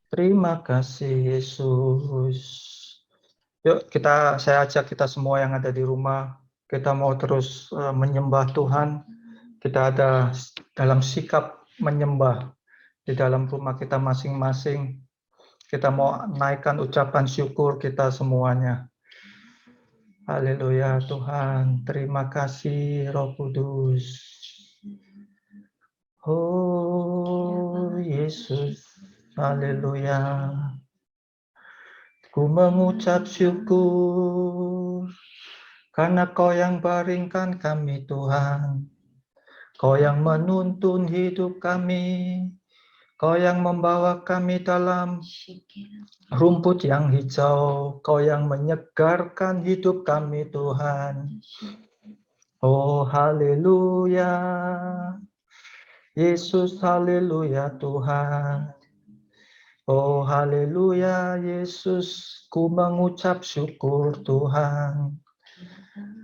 Terima kasih Yesus. Yuk saya ajak kita semua yang ada di rumah, kita mau terus menyembah Tuhan. Kita ada dalam sikap menyembah di dalam rumah kita masing-masing. Kita mau naikkan ucapan syukur kita semuanya. Haleluya Tuhan, terima kasih Roh Kudus. Oh Yesus, haleluya. Ku mengucap syukur karena Kau yang baringkan kami Tuhan. Kau yang menuntun hidup kami. Kau yang membawa kami dalam rumput yang hijau. Kau yang menyegarkan hidup kami Tuhan. Oh haleluya. Yesus haleluya Tuhan. Oh haleluya Yesus, ku mengucap syukur Tuhan.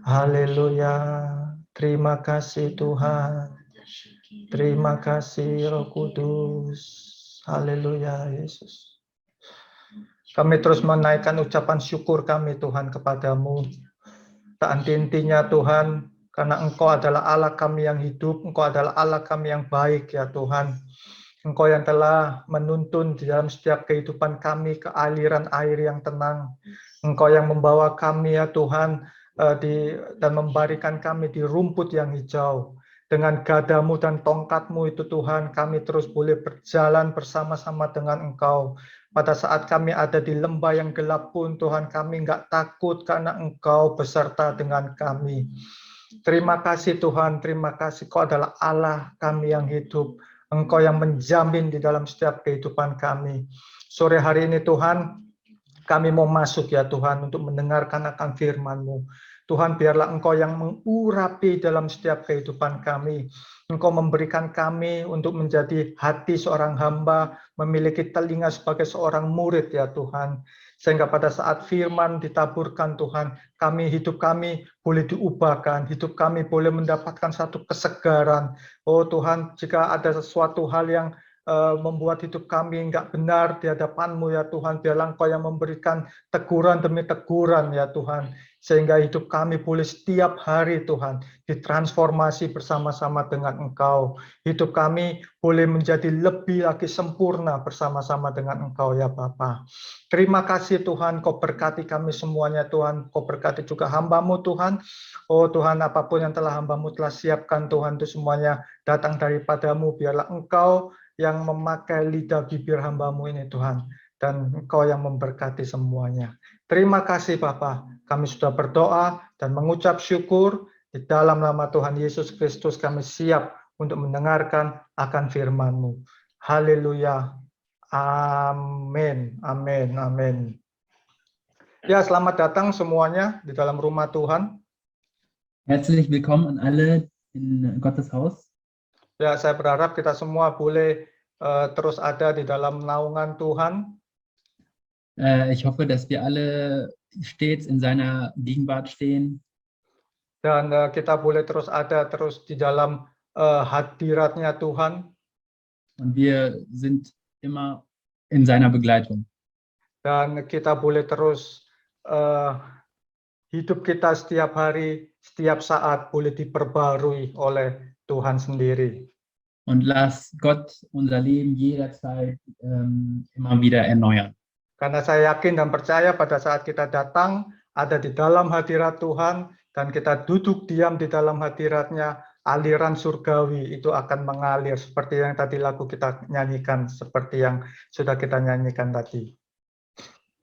Haleluya, terima kasih Tuhan. Terima kasih Roh Kudus. Haleluya Yesus. Kami terus menaikkan ucapan syukur kami Tuhan kepadamu. Tak henti-hentinya Tuhan, karena Engkau adalah Allah kami yang hidup, Engkau adalah Allah kami yang baik ya Tuhan. Engkau yang telah menuntun di dalam setiap kehidupan kami ke aliran air yang tenang. Engkau yang membawa kami ya Tuhan dan membarikan kami di rumput yang hijau. Dengan gadamu dan tongkatmu itu Tuhan, kami terus boleh berjalan bersama-sama dengan Engkau. Pada saat kami ada di lembah yang gelap pun Tuhan, kami enggak takut karena Engkau beserta dengan kami. Terima kasih Tuhan, terima kasih. Kau adalah Allah kami yang hidup. Engkau yang menjamin di dalam setiap kehidupan kami. Sore hari ini Tuhan, kami mau masuk ya Tuhan untuk mendengarkan akan firman-Mu. Tuhan, biarlah Engkau yang mengurapi dalam setiap kehidupan kami. Engkau memberikan kami untuk menjadi hati seorang hamba, memiliki telinga sebagai seorang murid ya Tuhan. Sehingga pada saat firman ditaburkan Tuhan, hidup kami boleh diubahkan, hidup kami boleh mendapatkan satu kesegaran. Oh Tuhan, jika ada sesuatu hal yang membuat hidup kami enggak benar di hadapan-Mu ya Tuhan, biarlah Engkau yang memberikan teguran demi teguran ya Tuhan, sehingga hidup kami boleh setiap hari Tuhan ditransformasi bersama-sama dengan Engkau. Hidup kami boleh menjadi lebih lagi sempurna bersama-sama dengan Engkau ya Bapa. Terima kasih Tuhan, Kau berkati kami semuanya Tuhan, Kau berkati juga hamba-Mu Tuhan. Oh Tuhan, apapun yang telah hamba-Mu telah siapkan Tuhan, itu semuanya datang daripada-Mu, biarlah Engkau yang memakai lidah bibir hamba-Mu ini Tuhan, dan Engkau yang memberkati semuanya. Terima kasih Bapa, kami sudah berdoa dan mengucap syukur. Di dalam nama Tuhan Yesus Kristus kami siap untuk mendengarkan akan firman-Mu. Haleluya. Amin. Amin. Amin. Ya, selamat datang semuanya di dalam rumah Tuhan. Herzlich willkommen an alle in Gottes Haus. Ya, saya berharap kita semua boleh terus ada di dalam naungan Tuhan. Ich hoffe, dass wir alle stets in seiner Gegenwart stehen. Dan kita boleh terus ada terus di dalam hadiratnya Tuhan. Und wir sind immer in seiner Begleitung. Dan kita boleh terus hidup kita setiap hari, setiap saat boleh diperbarui oleh Tuhan sendiri. Und lass Gott unser Leben jederzeit immer wieder erneuern. Karena saya yakin dan percaya pada saat kita datang, ada di dalam hadirat Tuhan, dan kita duduk diam di dalam hadiratnya, aliran surgawi itu akan mengalir, seperti yang tadi lagu kita nyanyikan, seperti yang sudah kita nyanyikan tadi.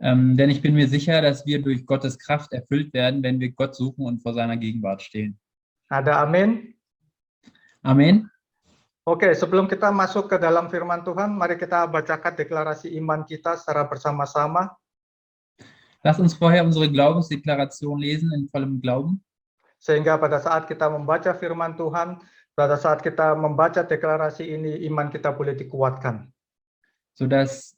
Denn ich bin mir sicher, dass wir durch Gottes Kraft erfüllt werden, wenn wir Gott suchen und vor seiner Gegenwart stehen. Ada amin? Amen. Oke, sebelum kita masuk ke dalam firman Tuhan, mari kita bacakan deklarasi iman kita secara bersama-sama. Lass uns vorher unsere Glaubensdeklaration lesen in vollem Glauben. Sehingga pada saat kita membaca firman Tuhan, pada saat kita membaca deklarasi ini, iman kita boleh dikuatkan. Sodass,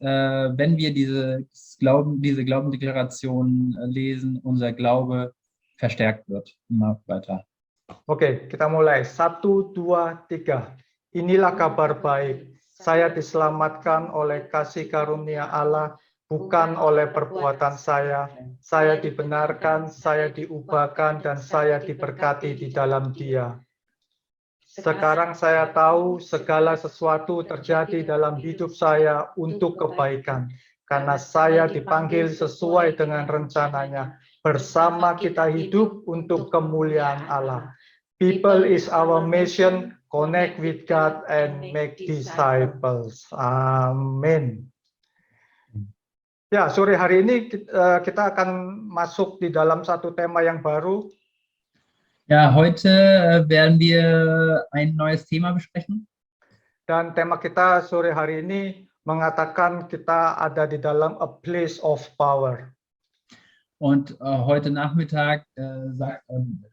wenn wir diese Glaubensdeklaration lesen, unser Glaube verstärkt wird. Immer weiter. Oke, kita mulai. 1, 2, 3. Inilah kabar baik. Saya diselamatkan oleh kasih karunia Allah, bukan oleh perbuatan saya. Saya dibenarkan, saya diubahkan, dan saya diberkati di dalam Dia. Sekarang saya tahu segala sesuatu terjadi dalam hidup saya untuk kebaikan, karena saya dipanggil sesuai dengan rencananya. Bersama kita hidup untuk kemuliaan Allah. People is our mission, connect with God and make disciples. Amin. Ya, sore hari ini kita akan masuk di dalam satu tema yang baru. Ja, heute werden wir ein neues Thema besprechen. Dan tema kita sore hari ini mengatakan kita ada di dalam a place of power. Und heute Nachmittag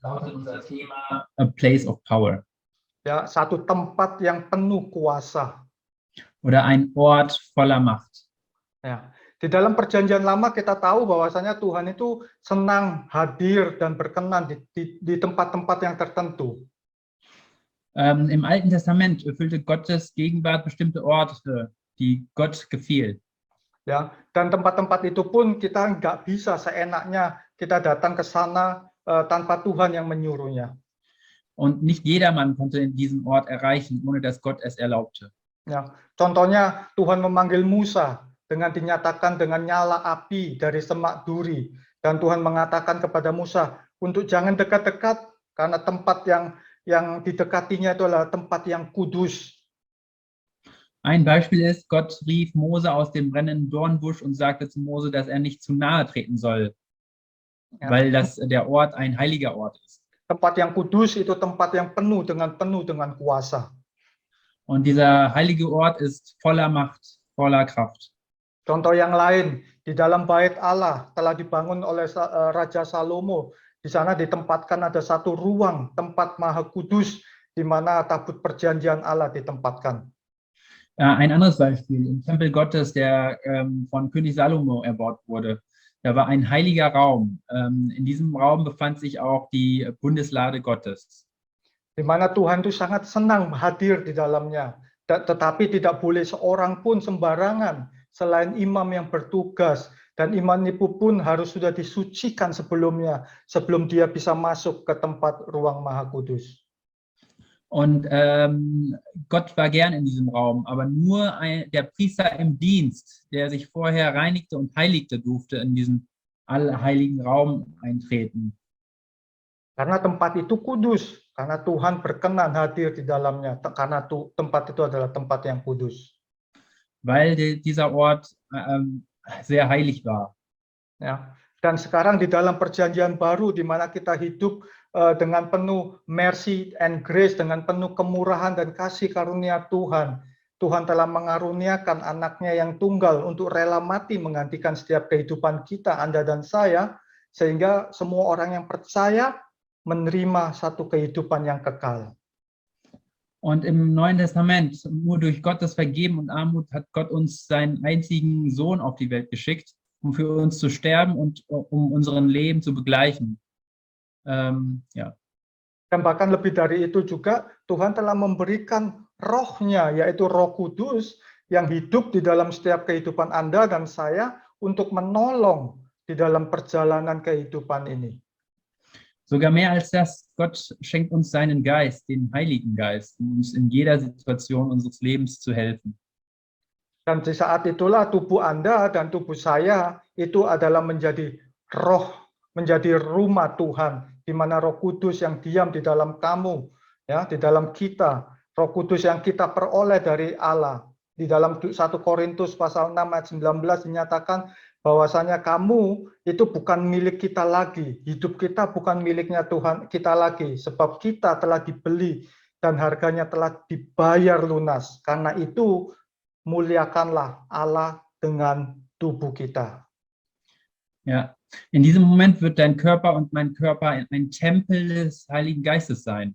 lautet unser Thema A Place of Power. Ya, satu tempat yang penuh kuasa. Oder ein Ort voller Macht. Ya. Di dalam perjanjian lama kita tahu bahwasanya Tuhan itu senang hadir dan berkenan di tempat-tempat yang tertentu. Im Alten Testament erfüllte Gottes Gegenwart bestimmte Orte, die Gott gefiel. Ya, dan tempat-tempat itu pun kita nggak bisa seenaknya kita datang ke sana tanpa Tuhan yang menyuruhnya. Und nicht jedermann konnte in diesen Ort erreichen, ohne dass Gott es erlaubte. Ya, contohnya Tuhan memanggil Musa dengan dinyatakan dengan nyala api dari semak duri, dan Tuhan mengatakan kepada Musa untuk jangan dekat-dekat karena tempat yang didekatinya itu adalah tempat yang kudus. Ein Beispiel ist, Gott rief Mose aus dem brennenden Dornbusch und sagte zu Mose, dass er nicht zu nahe treten soll, weil der Ort ein heiliger Ort ist. Tempat yang kudus itu tempat yang penuh dengan kuasa. Und dieser heilige Ort ist voller Macht, voller Kraft. Contoh yang lain, di dalam bait Allah telah dibangun oleh Raja Salomo. Di sana ditempatkan ada satu ruang tempat maha kudus di mana tabut perjanjian Allah ditempatkan. Ein anderes Beispiel, im Tempel Gottes, der von König Salomo erbaut wurde, da war ein heiliger Raum. In diesem Raum befand sich auch die Bundeslade Gottes. Di mana Tuhan itu sangat senang hadir di dalamnya, tetapi tidak boleh seorang pun sembarangan selain imam yang bertugas, dan imam itu pun harus sudah disucikan sebelumnya, sebelum dia bisa masuk ke tempat ruang maha kudus. Und Gott war gern in diesem Raum, aber nur der Priester im Dienst, der sich vorher reinigte und heiligte, durfte in diesen allheiligen Raum eintreten. Karena tempat itu kudus, karena Tuhan berkenan hadir di dalamnya, karena tempat itu adalah tempat yang kudus. Weil dieser Ort sehr heilig war. Ya. Dan sekarang di dalam perjanjian baru di mana kita hidup dengan penuh mercy and grace, dengan penuh kemurahan dan kasih karunia Tuhan. Tuhan telah mengaruniakan anaknya yang tunggal untuk rela mati menggantikan setiap kehidupan kita, Anda dan saya, sehingga semua orang yang percaya menerima satu kehidupan yang kekal. Und im Neuen Testament, nur durch Gottes Vergeben und Armut hat Gott uns seinen einzigen Sohn auf die Welt geschickt, um für uns zu sterben und um unseren Leben zu begleichen. Ja. Dan bahkan lebih dari itu juga, Tuhan telah memberikan rohnya, yaitu Roh Kudus, yang hidup di dalam setiap kehidupan Anda dan saya untuk menolong di dalam perjalanan kehidupan ini. Sogar mehr als das, Gott schenkt uns seinen Geist, den Heiligen Geist, um uns in jeder Situation unseres Lebens zu helfen. Dan di saat itulah tubuh Anda dan tubuh saya itu adalah menjadi rumah Tuhan, di mana Roh Kudus yang diam di dalam kamu, ya, di dalam kita, Roh Kudus yang kita peroleh dari Allah. Di dalam 1 Korintus pasal 6 ayat 19 dinyatakan bahwasanya kamu itu bukan milik kita lagi, hidup kita bukan miliknya Tuhan kita lagi, sebab kita telah dibeli dan harganya telah dibayar lunas. Karena itu muliakanlah Allah dengan tubuh kita. Ja, in diesem Moment wird dein Körper und mein Körper ein Tempel des Heiligen Geistes sein,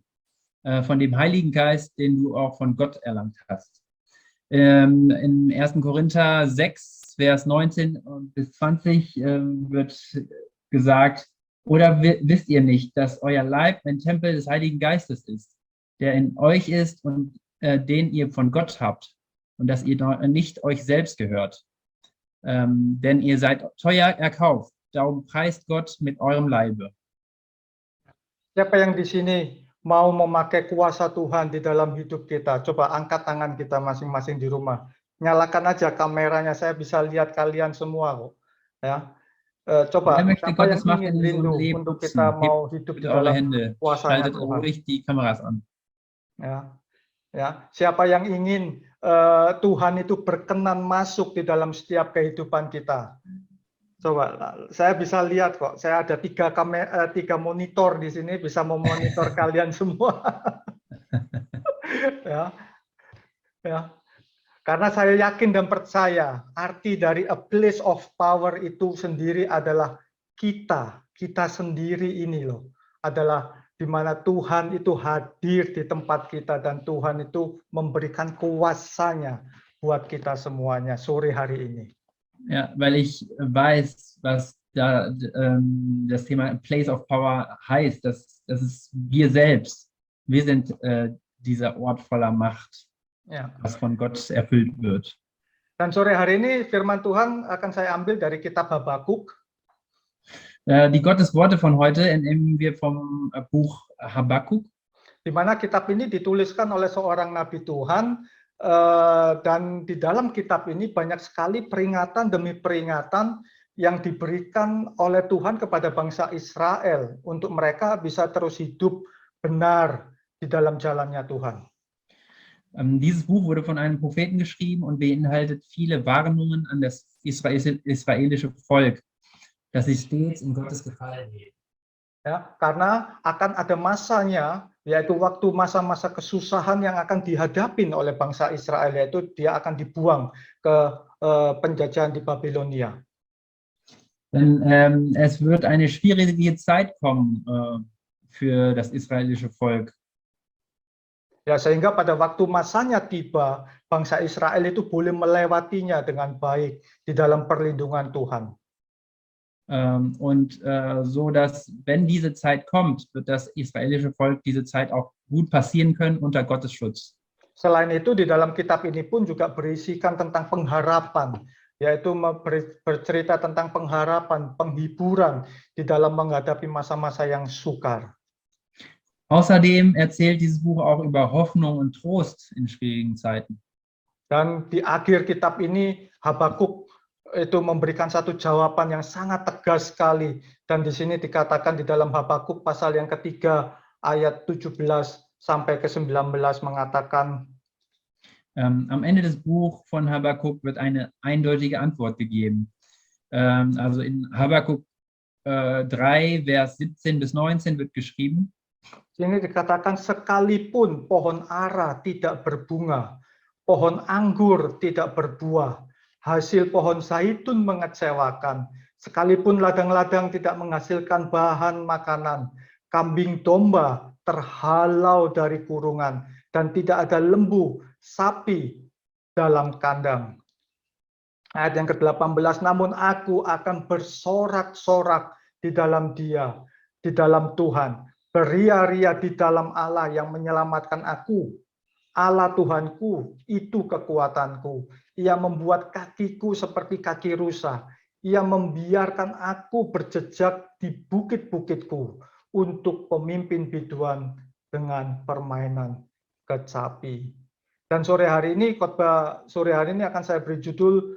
von dem Heiligen Geist, den du auch von Gott erlangt hast. In 1. Korinther 6, Vers 19 bis 20 wird gesagt, oder wisst ihr nicht, dass euer Leib ein Tempel des Heiligen Geistes ist, der in euch ist und den ihr von Gott habt und dass ihr nicht euch selbst gehört. Denn ihr seid teuer erkauft. Darum preist Gott mit eurem Leibe. Siapa yang di sini mau memakai kuasa Tuhan di dalam hidup kita? Coba angkat tangan kita masing-masing di rumah. Nyalakan aja kameranya, saya bisa lihat kalian semua kok. Ya. Wer Coba möchte siapa yang Gottes Macht ingin in unserem rindu Leben untuk kita nutzen? mau Hebt hidup di bitte eure dalam Hände. kuasanya Schaltet Tuhan? ruhig die Kameras an. Ya. Siapa yang ingin Tuhan itu berkenan masuk di dalam setiap kehidupan kita? Coba, saya bisa lihat kok. Saya ada 3 monitor di sini, bisa memonitor kalian semua. Ya, ya. Karena saya yakin dan percaya arti dari a place of power itu sendiri adalah kita sendiri ini loh, adalah di mana Tuhan itu hadir di tempat kita dan Tuhan itu memberikan kuasanya buat kita semuanya sore hari ini. Ja, weil ich weiß, was da das Thema Place of Power heißt. Das ist wir selbst. Wir sind dieser Ort voller Macht, Ya. was von Gott erfüllt wird. Dan sore hari ini firman Tuhan akan saya ambil dari kitab Habakuk. Die Gottesworte von heute entnehmen wir vom Buch Habakuk. Di mana kitab ini dituliskan oleh seorang nabi Tuhan, dan di dalam kitab ini banyak sekali peringatan demi peringatan yang diberikan oleh Tuhan kepada bangsa Israel untuk mereka bisa terus hidup benar di dalam jalannya Tuhan. Dieses Buch wurde von einem Propheten geschrieben und beinhaltet viele Warnungen an das israelische Volk, dass sie stets in Gottes Gefallen leben. Ya, karena akan ada masanya, yaitu waktu masa-masa kesusahan yang akan dihadapin oleh bangsa Israel, yaitu dia akan dibuang ke penjajahan di Babilonia. Denn es wird eine schwierige Zeit kommen für das israelische Volk. Ya, sehingga pada waktu masanya tiba, bangsa Israel itu boleh melewatinya dengan baik di dalam perlindungan Tuhan. So dass, wenn diese Zeit kommt, wird das israelische Volk diese Zeit auch gut passieren können unter Gottes Schutz. Selain itu, di dalam kitab ini pun juga berisikan tentang pengharapan, yaitu bercerita tentang pengharapan, penghiburan di dalam menghadapi masa-masa yang sukar. Außerdem erzählt dieses Buch auch über Hoffnung und Trost in schwierigen Zeiten. Dan di akhir kitab ini Habakuk itu memberikan satu jawaban yang sangat tegas sekali, dan di sini dikatakan di dalam Habakuk pasal yang ketiga ayat 17 sampai ke 19 mengatakan, am Ende des Buchs von Habakuk wird eine eindeutige Antwort gegeben. Also in Habakuk 3 Vers 17 bis 19 wird geschrieben. Sini dikatakan, sekalipun pohon ara tidak berbunga, pohon anggur tidak berbuah, hasil pohon zaitun mengecewakan, sekalipun ladang-ladang tidak menghasilkan bahan makanan, kambing domba terhalau dari kurungan, dan tidak ada lembu, sapi dalam kandang. Ayat yang ke-18, namun aku akan bersorak-sorak di dalam Dia, di dalam Tuhan, beria-ria di dalam Allah yang menyelamatkan aku. Allah Tuhanku, itu kekuatanku. Ia membuat kakiku seperti kaki rusa. Ia membiarkan aku berjejak di bukit-bukitku untuk pemimpin biduan dengan permainan kecapi. Dan sore hari ini, khotbah sore hari ini akan saya beri judul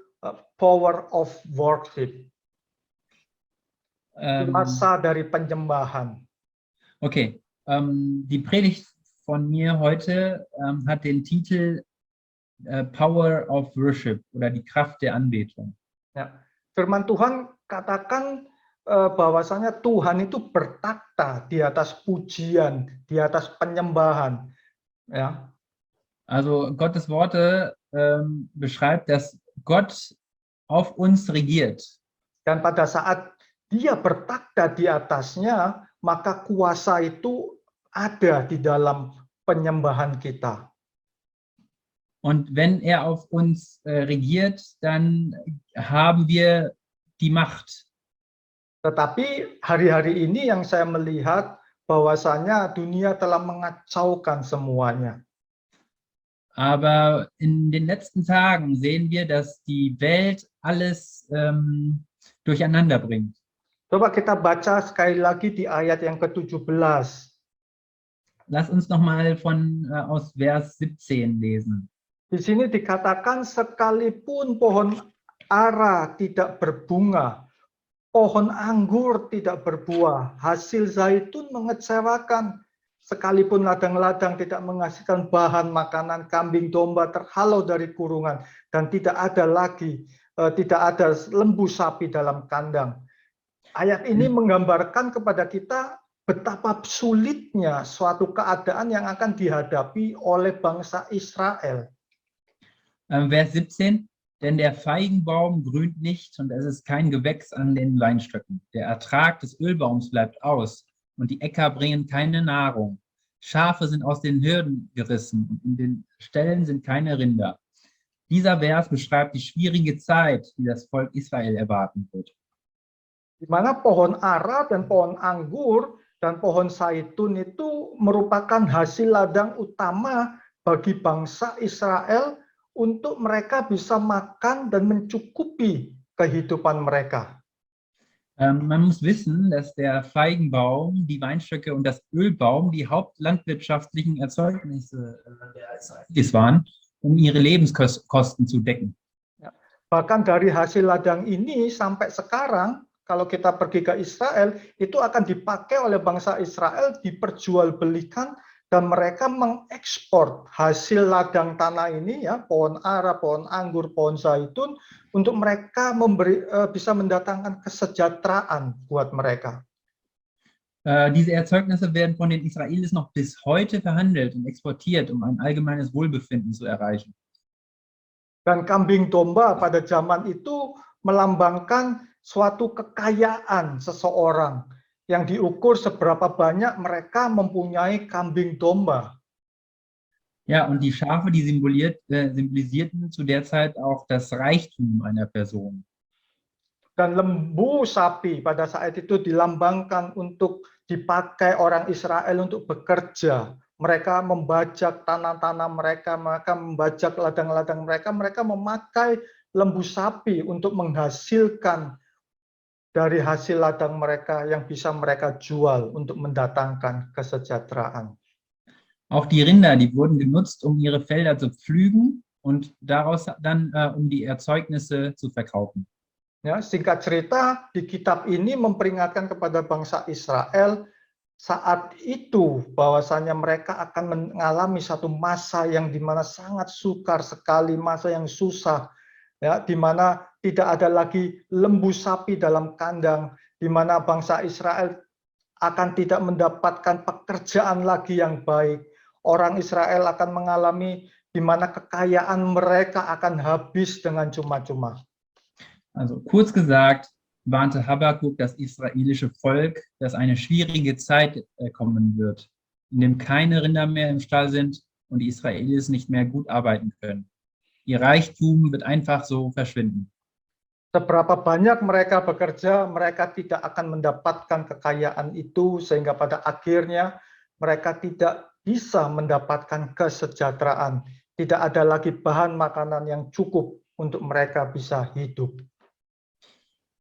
Power of Worship. Kuasa dari penyembahan. Okay, die Predigt von mir heute hat den Titel Power of Worship oder die Kraft der Anbetung. Ya, firman Tuhan katakan bahwasanya Tuhan itu bertakhta di atas pujian, di atas penyembahan. Ya. Also Gottes Worte beschreibt, dass Gott auf uns regiert. Dan pada saat Dia bertakhta di atasnya, maka kuasa itu ada di dalam penyembahan kita. Und wenn er auf uns regiert, dann haben wir die Macht. Tetapi hari-hari ini yang saya melihat bahwasanya dunia telah mengacaukan semuanya. Aber in den letzten Tagen sehen wir, dass die Welt alles durcheinander bringt. Coba kita baca sekali lagi di ayat yang ke-17. Lass uns nochmal aus Vers 17 lesen. Di sini dikatakan sekalipun pohon ara tidak berbunga, pohon anggur tidak berbuah, hasil zaitun mengecewakan, sekalipun ladang-ladang tidak menghasilkan bahan makanan, kambing domba terhalau dari kurungan, dan tidak ada lembu sapi dalam kandang. Ayat ini menggambarkan kepada kita betapa sulitnya suatu keadaan yang akan dihadapi oleh bangsa Israel. Vers 17, denn der Feigenbaum grünt nicht und es ist kein Gewächs an den Weinstöcken. Der Ertrag des Ölbaums bleibt aus und die Äcker bringen keine Nahrung. Schafe sind aus den Hürden gerissen und in den Ställen sind keine Rinder. Dieser Vers beschreibt die schwierige Zeit, die das Volk Israel erwarten wird. Di mana pohon ara dan pohon anggur dan pohon zaitun itu merupakan hasil ladang utama bagi bangsa Israel untuk mereka bisa makan dan mencukupi kehidupan mereka. Man muss wissen, dass der Feigenbaum, die Weinstöcke und das Ölbaum die hauptlandwirtschaftlichen Erzeugnisse der Israelis waren, um ihre Lebenskosten zu decken. Ja. Bahkan dari hasil ladang ini sampai sekarang, kalau kita pergi ke Israel, itu akan dipakai oleh bangsa Israel, diperjualbelikan, dan mereka mengekspor hasil ladang tanah ini, ya, pohon ara, pohon anggur, pohon zaitun, untuk mereka bisa mendatangkan kesejahteraan buat mereka. Diese Erzeugnisse werden von den Israelis noch bis heute verhandelt und exportiert, um ein allgemeines Wohlbefinden zu erreichen. Dan kambing domba pada zaman itu melambangkan suatu kekayaan seseorang yang diukur seberapa banyak mereka mempunyai kambing domba. Ja, und die Schafe, die symbolisierten zu der Zeit auch das Reichtum einer Person. Dan lembu sapi pada saat itu dilambangkan untuk dipakai orang Israel untuk bekerja. Mereka membajak tanah-tanah mereka, mereka membajak ladang-ladang mereka, mereka memakai lembu sapi untuk menghasilkan dari hasil ladang mereka yang bisa mereka jual untuk mendatangkan kesejahteraan. Auch die Rinder, die wurden genutzt, um ihre Felder zu pflügen und daraus dann um die Erzeugnisse zu verkaufen. Ya, singkat cerita, di kitab ini memperingatkan kepada bangsa Israel saat itu bahwasanya mereka akan mengalami satu masa yang dimana sangat sukar sekali, masa yang susah, ya, di mana tidak ada lagi lembu sapi dalam kandang, di mana bangsa Israel akan tidak mendapatkan pekerjaan lagi yang baik. Orang Israel akan mengalami di mana kekayaan mereka akan habis dengan cuma-cuma. Also kurz gesagt, warnte Habakuk das israelische Volk, dass eine schwierige Zeit kommen wird, in dem keine Rinder mehr im Stall sind und die Israelis nicht mehr gut arbeiten können. Ihr Reichtum wird einfach so verschwinden. Seberapa banyak mereka bekerja, mereka tidak akan mendapatkan kekayaan itu, sehingga pada akhirnya mereka tidak bisa mendapatkan kesejahteraan. Tidak ada lagi bahan makanan yang cukup untuk mereka bisa hidup.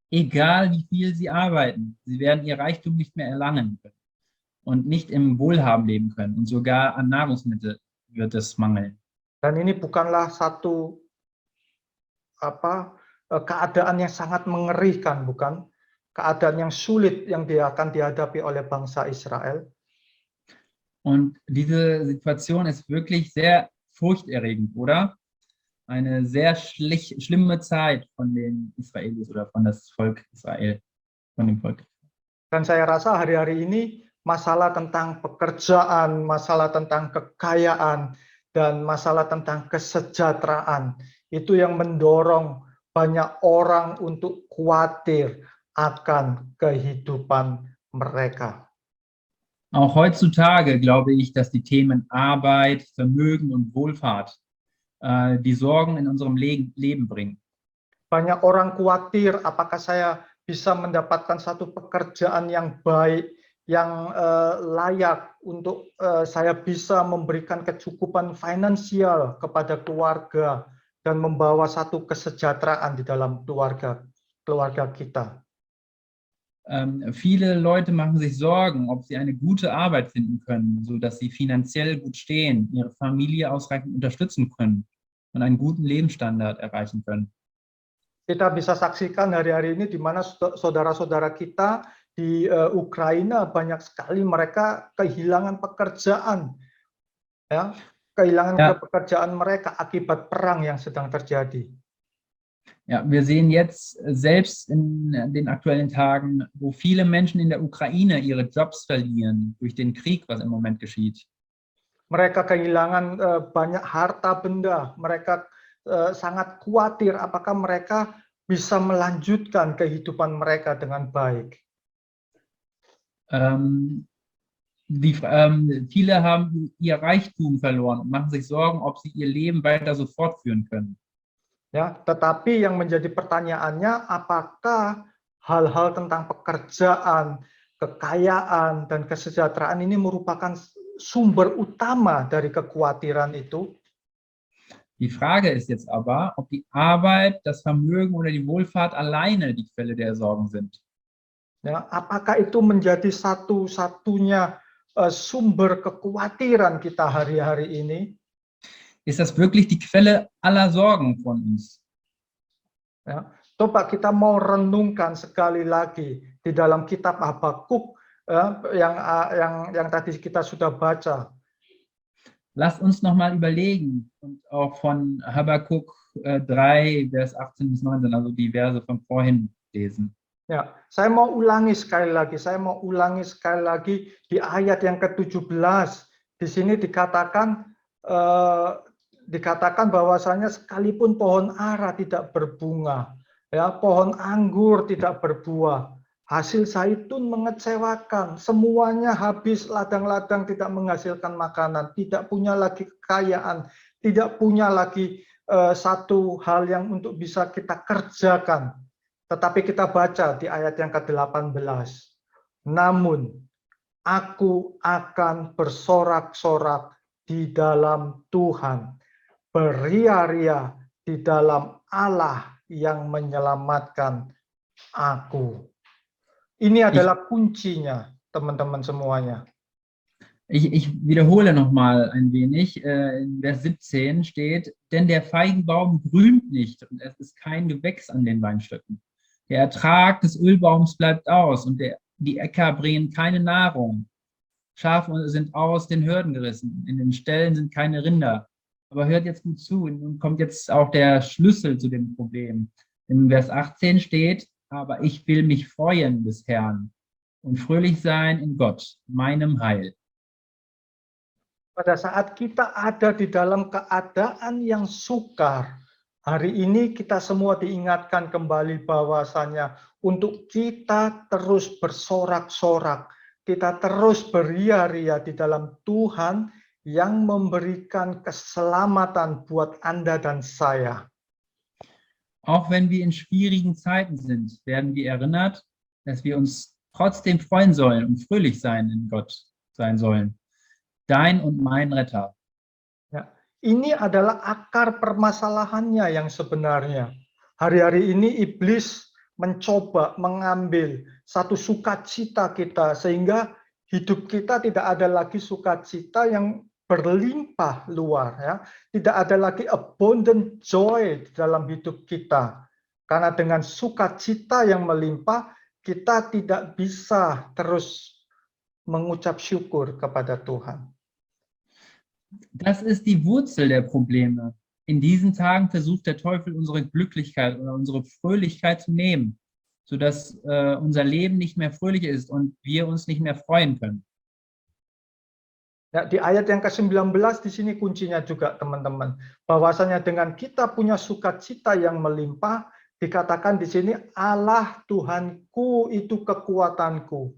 Egal wie viel sie arbeiten, sie werden ihr Reichtum nicht mehr erlangen können und nicht im Wohlhaben leben können und sogar an Nahrungsmittel wird es mangeln. Dan ini bukanlah satu keadaan yang sangat mengerikan, bukan? Keadaan yang sulit yang akan dihadapi oleh bangsa Israel. Und diese Situation ist wirklich sehr furchterregend, oder? Eine sehr schlimme Zeit von den Israelis oder von das Volk Israel, von dem Volk. Dan saya rasa hari-hari ini masalah tentang pekerjaan, masalah tentang kekayaan, dan masalah tentang kesejahteraan itu yang mendorong banyak orang untuk khawatir akan kehidupan mereka. Auch heutzutage glaube ich, dass die Themen Arbeit, Vermögen und Wohlfahrt die Sorgen in unserem Leben bringen. Banyak orang khawatir apakah saya bisa mendapatkan satu pekerjaan yang baik, yang layak untuk saya bisa memberikan kecukupan finansial kepada keluarga dan membawa satu kesejahteraan di dalam keluarga kita. Viele Leute machen sich Sorgen, ob sie eine gute Arbeit finden können, sodass sie finanziell gut stehen, ihre Familie ausreichend unterstützen können und einen guten Lebensstandard erreichen können. Kita bisa saksikan hari-hari ini di mana saudara-saudara kita di Ukraina banyak sekali mereka kehilangan pekerjaan, ya, kehilangan pekerjaan mereka akibat perang yang sedang terjadi. Ja, wir sehen jetzt selbst in den aktuellen Tagen, wo viele Menschen in der Ukraine ihre Jobs verlieren durch den Krieg, was im Moment geschieht. Mereka kehilangan banyak harta benda. Mereka sangat khawatir apakah mereka bisa melanjutkan kehidupan mereka dengan baik. Viele haben ihr Reichtum verloren und machen sich Sorgen, ob sie ihr Leben weiter so fortführen können. Ya, tetapi yang menjadi pertanyaannya, apakah hal-hal tentang pekerjaan, kekayaan, dan kesejahteraan ini merupakan sumber utama dari kekhawatiran itu? Die Frage ist jetzt aber, ob die Arbeit, das Vermögen oder die Wohlfahrt alleine die Quelle der Sorgen sind. Ya, apakah itu menjadi satu-satunya sumber kekhawatiran kita hari-hari ini? Ist das wirklich die Quelle aller Sorgen von uns? Ya, coba kita mau renungkan sekali lagi di dalam kitab Habakuk yang tadi kita sudah baca. Lasst uns nochmal überlegen und auch von Habakuk 3, Vers 18 bis 19, also die Verse von vorhin lesen. Ya, saya mau ulangi sekali lagi. Saya mau ulangi sekali lagi di ayat yang ke-17. Di sini dikatakan bahwasanya sekalipun pohon ara tidak berbunga, ya, pohon anggur tidak berbuah, hasil zaitun mengecewakan, semuanya habis, ladang-ladang tidak menghasilkan makanan, tidak punya lagi kekayaan, tidak punya lagi satu hal yang untuk bisa kita kerjakan. Tetapi kita baca di ayat yang ke-18. Namun aku akan bersorak-sorak di dalam Tuhan, beria-ria di dalam Allah yang menyelamatkan aku. Ini adalah kuncinya, teman-teman semuanya. Ich wiederhole nochmal ein wenig. In Vers 17 steht, denn der Feigenbaum grünt nicht und es ist kein Gewächs an den Weinstöcken. Der Ertrag des Ölbaums bleibt aus und die Äcker bringen keine Nahrung. Schafe sind aus den Hürden gerissen, in den Ställen sind keine Rinder. Aber hört jetzt gut zu, nun kommt jetzt auch der Schlüssel zu dem Problem. In Vers 18 steht, aber ich will mich freuen des Herrn und fröhlich sein in Gott, meinem Heil. Pada saat kita ada di dalam keadaan yang sukar, hari ini kita semua diingatkan kembali bahwasanya untuk kita terus bersorak-sorak, kita terus beria-ria di dalam Tuhan yang memberikan keselamatan buat Anda dan saya. Auch wenn wir in schwierigen Zeiten sind, werden wir erinnert, dass wir uns trotzdem freuen sollen und fröhlich sein in Gott sein sollen. Dein und mein Retter. Ya, ini adalah akar permasalahannya yang sebenarnya. Hari-hari ini iblis mencoba mengambil satu sukacita kita sehingga hidup kita tidak ada lagi sukacita yang berlimpah luar, ya. Tidak ada lagi abundant joy di dalam hidup kita. Karena dengan sukacita yang melimpah, kita tidak bisa terus mengucap syukur kepada Tuhan. Das ist die Wurzel der Probleme. In diesen Tagen versucht der Teufel, unsere Glücklichkeit oder unsere Fröhlichkeit zu nehmen, sodass unser Leben nicht mehr fröhlich ist und wir uns nicht mehr freuen können. Ya, di ayat yang ke-19 di sini kuncinya juga, teman-teman. Bahwasanya dengan kita punya sukacita yang melimpah, dikatakan di sini Allah Tuhanku itu kekuatanku.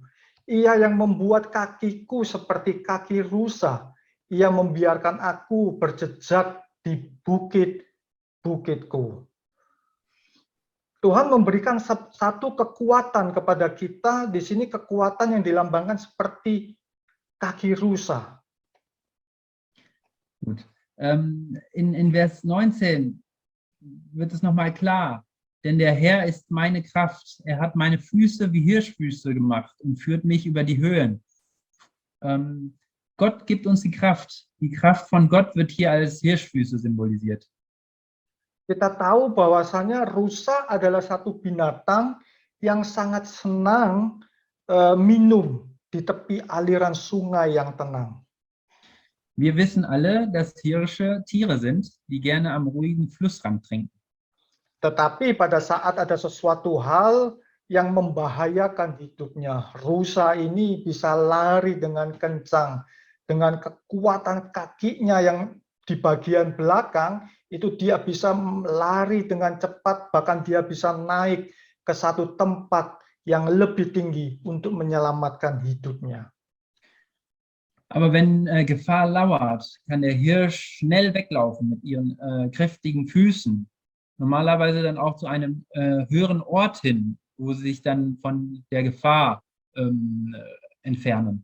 Ia yang membuat kakiku seperti kaki rusa. Ia membiarkan aku berjejak di bukit-bukitku. Tuhan memberikan satu kekuatan kepada kita. Di sini kekuatan yang dilambangkan seperti kaki rusa. Gut. In Vers 19 wird es nochmal klar. Denn der Herr ist meine Kraft. Er hat meine Füße wie Hirschfüße gemacht und führt mich über die Höhen. Gott gibt uns die Kraft. Die Kraft von Gott wird hier als Hirschfüße symbolisiert. Kita tahu bahwasanya rusa adalah satu binatang yang sangat senang minum di tepi aliran sungai yang tenang. Wir wissen alle, dass Hirsche Tiere sind, die gerne am ruhigen Flussrand trinken. Tetapi pada saat ada sesuatu hal yang membahayakan hidupnya, rusa ini bisa lari dengan kencang, dengan kekuatan kakinya yang di bagian belakang, itu dia bisa lari dengan cepat, bahkan dia bisa naik ke satu tempat yang lebih tinggi untuk menyelamatkan hidupnya. Aber wenn Gefahr lauert, kann der Hirsch schnell weglaufen mit ihren kräftigen Füßen. Normalerweise dann auch zu einem höheren Ort hin, wo sie sich dann von der Gefahr entfernen.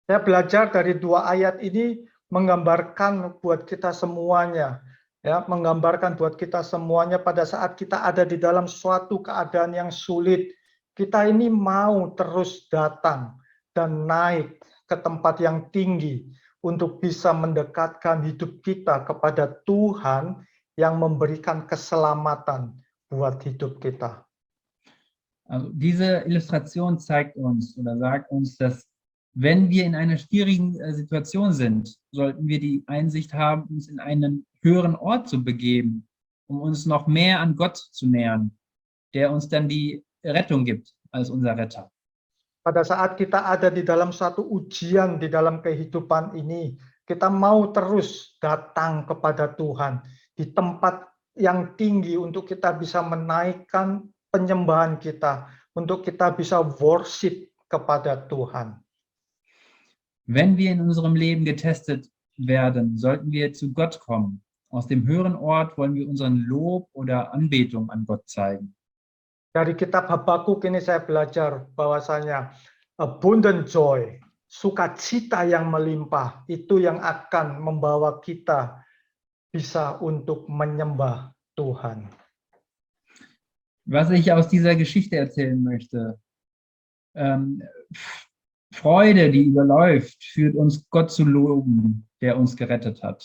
Saya belajar dari dua ayat ini menggambarkan buat kita semuanya, ya, menggambarkan buat kita semuanya pada saat kita ada di dalam suatu keadaan yang sulit, kita ini mau terus datang dan naik ke tempat yang tinggi untuk bisa mendekatkan hidup kita kepada Tuhan yang memberikan keselamatan buat hidup kita. Also diese Illustration zeigt uns oder sagt uns, dass wenn wir in einer schwierigen Situation sind, sollten wir die Einsicht haben, uns in einen höheren Ort zu begeben, um uns noch mehr an Gott zu nähern, der uns dann die Rettung gibt als unser Retter. Pada saat kita ada di dalam satu ujian di dalam kehidupan ini, kita mau terus datang kepada Tuhan di tempat yang tinggi untuk kita bisa menaikkan penyembahan kita, untuk kita bisa worship kepada Tuhan. Wenn wir in unserem Leben getestet werden, sollten wir zu Gott kommen. Aus dem höheren Ort wollen wir unseren Lob oder Anbetung an Gott zeigen. Dari kitab Habakuk ini saya belajar bahwasanya abundant joy, sukacita yang melimpah, itu yang akan membawa kita bisa untuk menyembah Tuhan. Was ich aus dieser Geschichte erzählen möchte, Freude, die überläuft, führt uns Gott zu loben, der uns gerettet hat.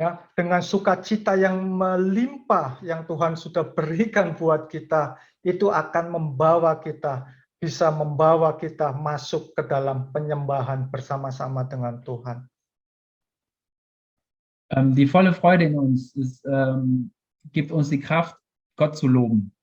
Ya, dengan sukacita yang melimpah yang Tuhan sudah berikan buat kita, itu akan bisa membawa kita masuk ke dalam penyembahan bersama-sama dengan Tuhan. Die volle Freude in uns gibt uns die Kraft, Gott zu loben.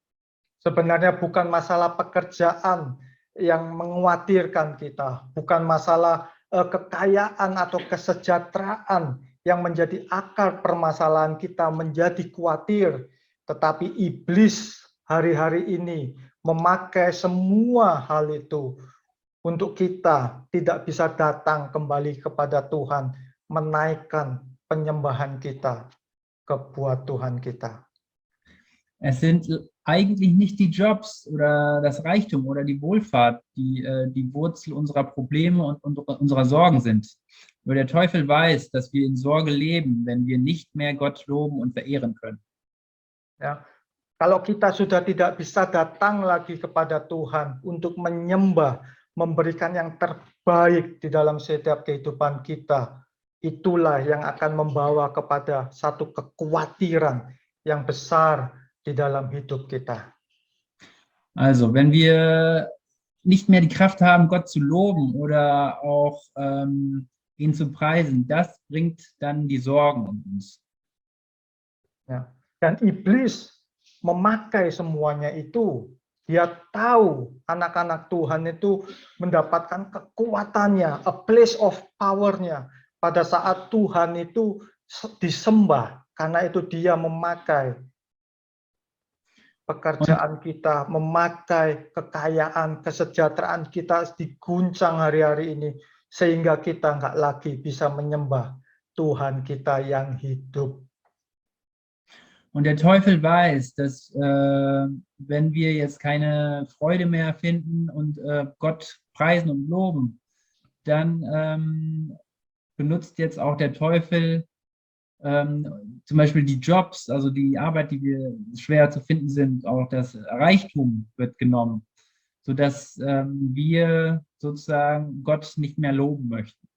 Sebenarnya bukan masalah pekerjaan yang mengkhawatirkan kita, bukan masalah kekayaan atau kesejahteraan yang menjadi akar permasalahan kita menjadi khawatir, tetapi iblis hari-hari ini memakai semua hal itu untuk kita tidak bisa datang kembali kepada Tuhan, menaikkan penyembahan kita kebuat Tuhan kita. Es sind eigentlich nicht die Jobs oder das Reichtum oder die Wohlfahrt, die die Wurzel unserer Probleme und unserer Sorgen sind. Nur der Teufel weiß, dass wir in Sorge leben, wenn wir nicht mehr Gott loben und verehren können. Ya, kalau kita sudah tidak bisa datang lagi kepada Tuhan untuk menyembah, memberikan yang terbaik di dalam setiap kehidupan kita, itulah yang akan membawa kepada satu kekhawatiran yang besar di dalam hidup kita. Also, wenn wir nicht mehr die Kraft haben, Gott zu loben oder auch ihn zu preisen, das bringt dann die Sorgen in uns. Ya. Dan iblis memakai semuanya itu. Dia tahu anak-anak Tuhan itu mendapatkan kekuatannya, a place of power-nya pada saat Tuhan itu disembah. Karena itu dia memakai pekerjaan kita, memakai kekayaan, kesejahteraan kita diguncang hari-hari ini, sehingga kita nggak lagi bisa menyembah Tuhan kita yang hidup. Und der Teufel weiß, dass wenn wir jetzt keine Freude mehr finden und Gott preisen und loben, dann benutzt jetzt auch der Teufel zum Beispiel die Jobs, also die Arbeit, die wir schwer zu finden sind, auch das Reichtum wird genommen, sodass wir sozusagen Gott nicht mehr loben möchten.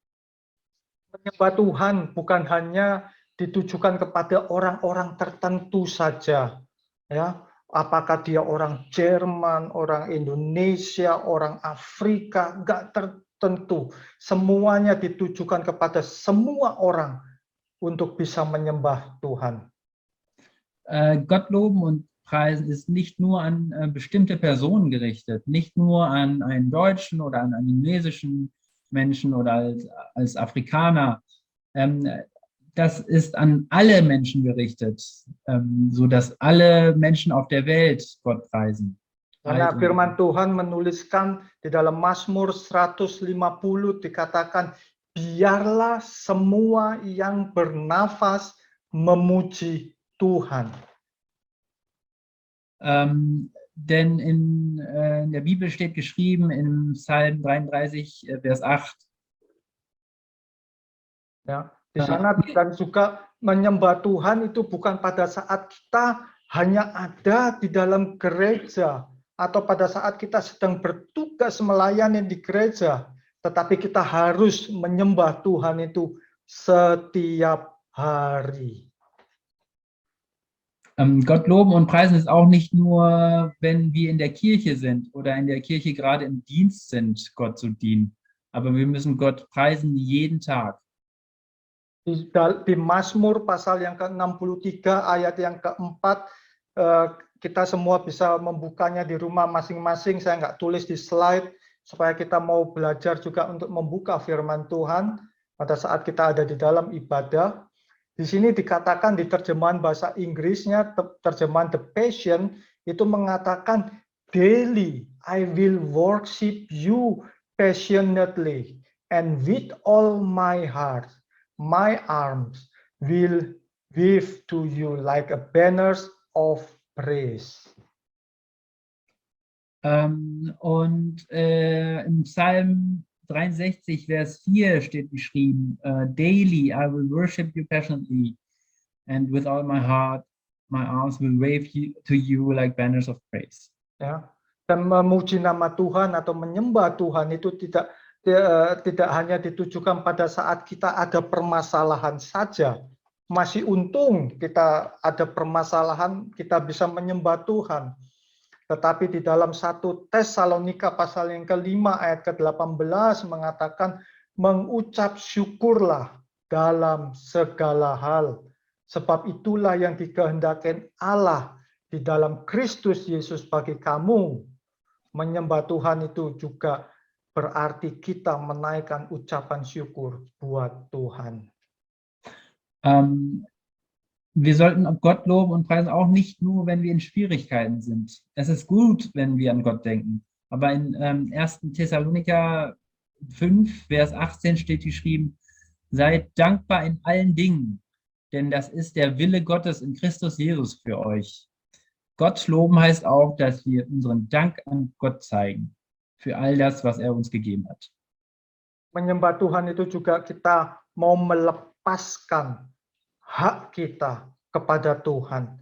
Menyembah Tuhan bukan hanya ditujukan kepada orang-orang tertentu saja, ya. Apakah dia orang Jerman, orang Indonesia, orang Afrika, enggak tertentu. Semuanya ditujukan kepada semua orang untuk bisa menyembah Tuhan. Gott loben und preisen ist nicht nur an bestimmte Personen gerichtet, nicht nur an einen Deutschen oder an einen chinesischen Menschen oder als Afrikaner. Das ist an alle Menschen gerichtet, sodass alle Menschen auf der Welt Gott preisen. Karena firman Tuhan menuliskan di dalam Mazmur 150 dikatakan, biarlah semua yang bernafas memuji Tuhan. Denn in der Bibel steht geschrieben in Psalm 33, Vers 8. Ya, di sana dan juga menyembah Tuhan itu bukan pada saat kita hanya ada di dalam gereja atau pada saat kita sedang bertugas melayani di gereja, tetapi kita harus menyembah Tuhan itu setiap hari. Gott loben und preisen ist auch nicht nur, wenn wir in der Kirche sind oder in der Kirche gerade im Dienst sind, Gott zu dienen. Aber wir müssen Gott preisen jeden Tag. Di Mazmur pasal yang ke-63 ayat yang keempat, kita semua bisa membukanya di rumah masing-masing. Saya nggak tulis di slide supaya kita mau belajar juga untuk membuka firman Tuhan pada saat kita ada di dalam ibadah. Di sini dikatakan di terjemahan bahasa Inggrisnya, terjemahan The Passion, itu mengatakan, daily I will worship you passionately and with all my heart, my arms will wave to you like a banners of praise. Und im Psalm 63, Vers 4 steht geschrieben, daily I will worship you passionately and with all my heart, my arms will wave to you like banners of praise. Ya, dan memuji nama Tuhan atau menyembah Tuhan itu tidak hanya ditujukan pada saat kita ada permasalahan saja. Masih untung kita ada permasalahan, kita bisa menyembah Tuhan. Tetapi di dalam 1 Tesalonika pasal yang ke-5 ayat ke-18 mengatakan, mengucap syukurlah dalam segala hal. Sebab itulah yang dikehendaki Allah di dalam Kristus Yesus bagi kamu. Menyembah Tuhan itu juga berarti kita menaikkan ucapan syukur buat Tuhan. Wir sollten Gott loben und preisen auch nicht nur, wenn wir in Schwierigkeiten sind. Es ist gut, wenn wir an Gott denken. Aber in 1. Thessaloniker 5, Vers 18 steht geschrieben, seid dankbar in allen Dingen, denn das ist der Wille Gottes in Christus Jesus für euch. Gott loben heißt auch, dass wir unseren Dank an Gott zeigen für all das, was er uns gegeben hat. Menyembah Tuhan itu juga kita mau melepaskan hak kita kepada Tuhan.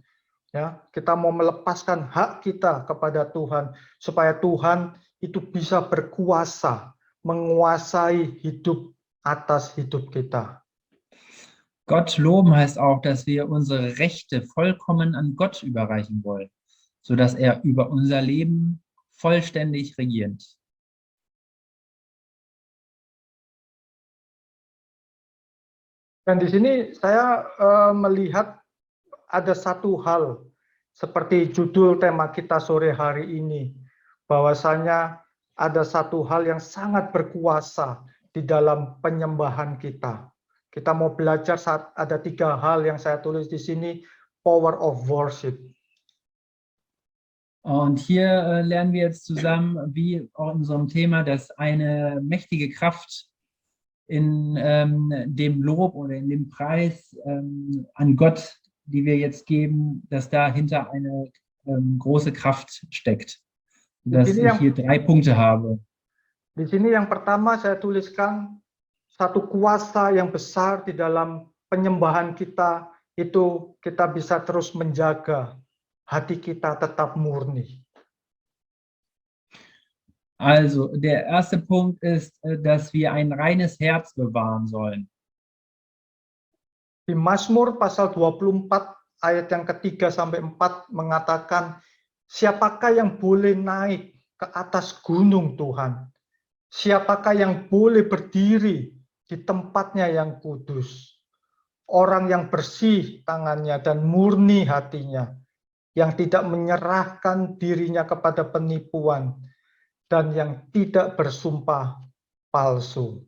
Ya, kita mau melepaskan hak kita kepada Tuhan supaya Tuhan itu bisa berkuasa, menguasai hidup atas hidup kita. Gott loben heißt auch, dass wir unsere Rechte vollkommen an Gott überreichen wollen, sodass er über unser Leben vollständig regiert. Dan di sini saya melihat ada satu hal seperti judul tema kita sore hari ini, bahwasanya ada satu hal yang sangat berkuasa di dalam penyembahan kita. Kita mau belajar saat ada 3 hal yang saya tulis di sini, power of worship. Und hier lernen wir jetzt zusammen, wie auch in unserem Thema, dass eine mächtige Kraft in dem Lob oder in dem Preis an Gott die wir jetzt geben, dass dahinter eine große Kraft steckt. Dass Di sini ich hier 3 Punkte habe. Di sini yang pertama saya tuliskan satu kuasa yang besar di dalam penyembahan kita, itu kita bisa terus menjaga hati kita tetap murni. Also, der erste Punkt ist, dass wir ein reines Herz bewahren sollen. Di Mazmur pasal 24 ayat yang ketiga sampai 4 mengatakan, siapakah yang boleh naik ke atas gunung Tuhan? Siapakah yang boleh berdiri di tempatnya yang kudus? Orang yang bersih tangannya dan murni hatinya, yang tidak menyerahkan dirinya kepada penipuan, dan yang tidak bersumpah palsu.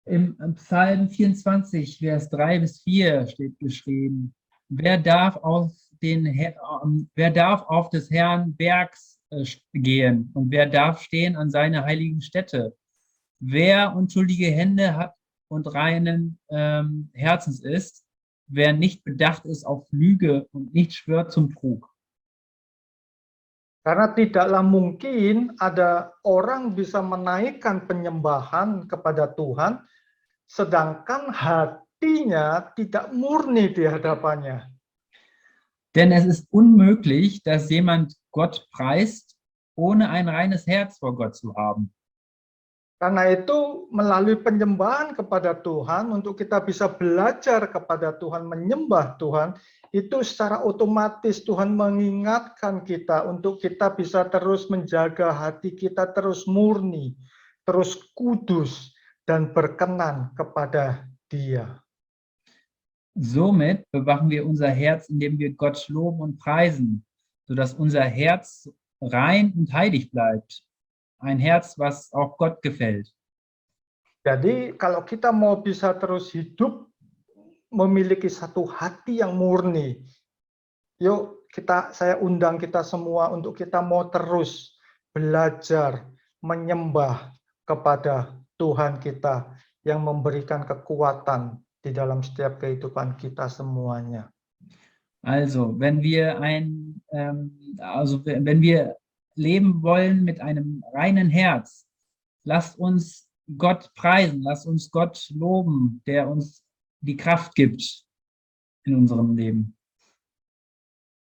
Im Psalm 24, Vers 3 bis 4 steht geschrieben, wer darf auf des Herrn Bergs gehen und wer darf stehen an seiner heiligen Stätte? Wer unschuldige Hände hat und reinen Herzens ist, wer nicht bedacht ist auf Lüge und nicht schwört zum Trug. Karena tidaklah mungkin ada orang bisa menaikkan penyembahan kepada Tuhan, sedangkan hatinya tidak murni di hadapannya. Denn es ist unmöglich, dass jemand Gott preist, ohne ein reines Herz vor Gott zu haben. Karena itu melalui penyembahan kepada Tuhan, untuk kita bisa belajar kepada Tuhan, menyembah Tuhan, itu secara otomatis Tuhan mengingatkan kita untuk kita bisa terus menjaga hati kita terus murni, terus kudus, dan berkenan kepada Dia. Somit bewachen wir unser Herz, indem wir Gott loben und preisen, sodass unser Herz rein und heilig bleibt. Ein Herz, was auch Gott gefällt. Jadi kalau kita mau bisa terus hidup memiliki satu hati yang murni, yuk saya undang kita semua untuk kita mau terus belajar menyembah kepada Tuhan kita yang memberikan kekuatan di dalam setiap kehidupan kita semuanya. Also, wenn wir wenn wir leben wollen mit einem reinen Herz, lasst uns Gott preisen, lasst uns Gott loben, der uns die Kraft gibt in unserem Leben.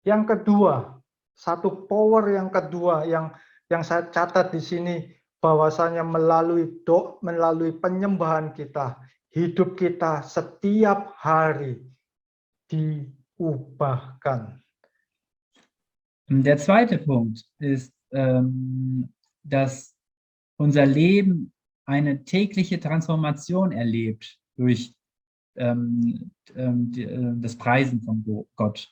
Yang kedua, satu power yang kedua yang saya catat di sini, bahwasanya melalui penyembahan kita, hidup kita setiap hari diubahkan. Der zweite Punkt ist, dass unser Leben eine tägliche Transformation erlebt durch das Preisen von Gott.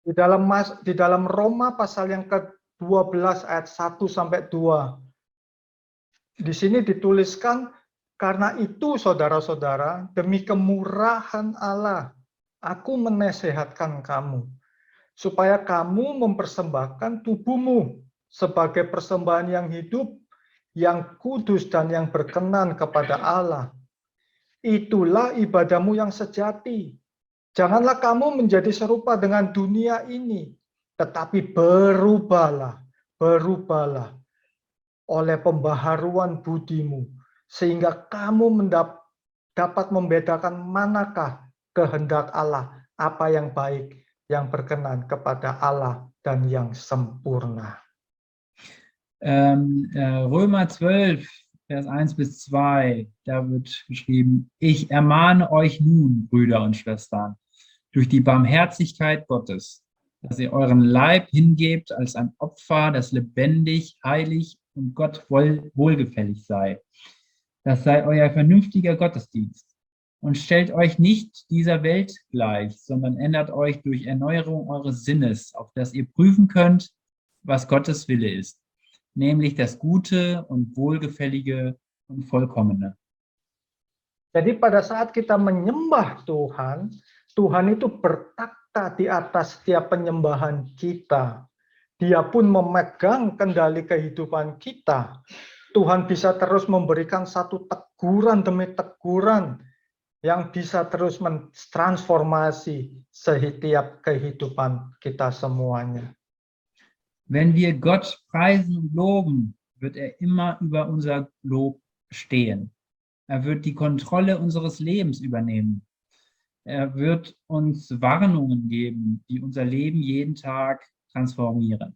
Di dalam Roma pasal yang ke-12 ayat 1 sampai 2. Di sini dituliskan, karena itu saudara-saudara, demi kemurahan Allah, aku menasehatkan kamu, supaya kamu mempersembahkan tubuhmu sebagai persembahan yang hidup, yang kudus dan yang berkenan kepada Allah. Itulah ibadahmu yang sejati. Janganlah kamu menjadi serupa dengan dunia ini, tetapi berubahlah oleh pembaharuan budimu, sehingga kamu dapat membedakan manakah kehendak Allah, apa yang baik, yang berkenan kepada Allah, dan yang sempurna. Römer 12, Vers 1 bis 2, da wird geschrieben, ich ermahne euch nun, Brüder und Schwestern, durch die Barmherzigkeit Gottes, dass ihr euren Leib hingebt als ein Opfer, das lebendig, heilig und Gott wohlgefällig sei. Das sei euer vernünftiger Gottesdienst. Und stellt euch nicht dieser Welt gleich, sondern ändert euch durch Erneuerung eures Sinnes, auf dass ihr prüfen könnt, was Gottes Wille ist, nämlich das Gute und Wohlgefällige und Vollkommene. Jadi pada saat kita menyembah Tuhan, Tuhan itu bertakhta di atas setiap penyembahan kita. Dia pun memegang kendali kehidupan kita. Tuhan bisa terus memberikan satu teguran demi teguran, yang bisa terus mentransformasi setiap kehidupan kita semuanya. Wenn wir Gott preisen und loben, wird er immer über unser Lob stehen. Er wird die Kontrolle unseres Lebens übernehmen. Er wird uns Warnungen geben, die unser Leben jeden Tag transformieren.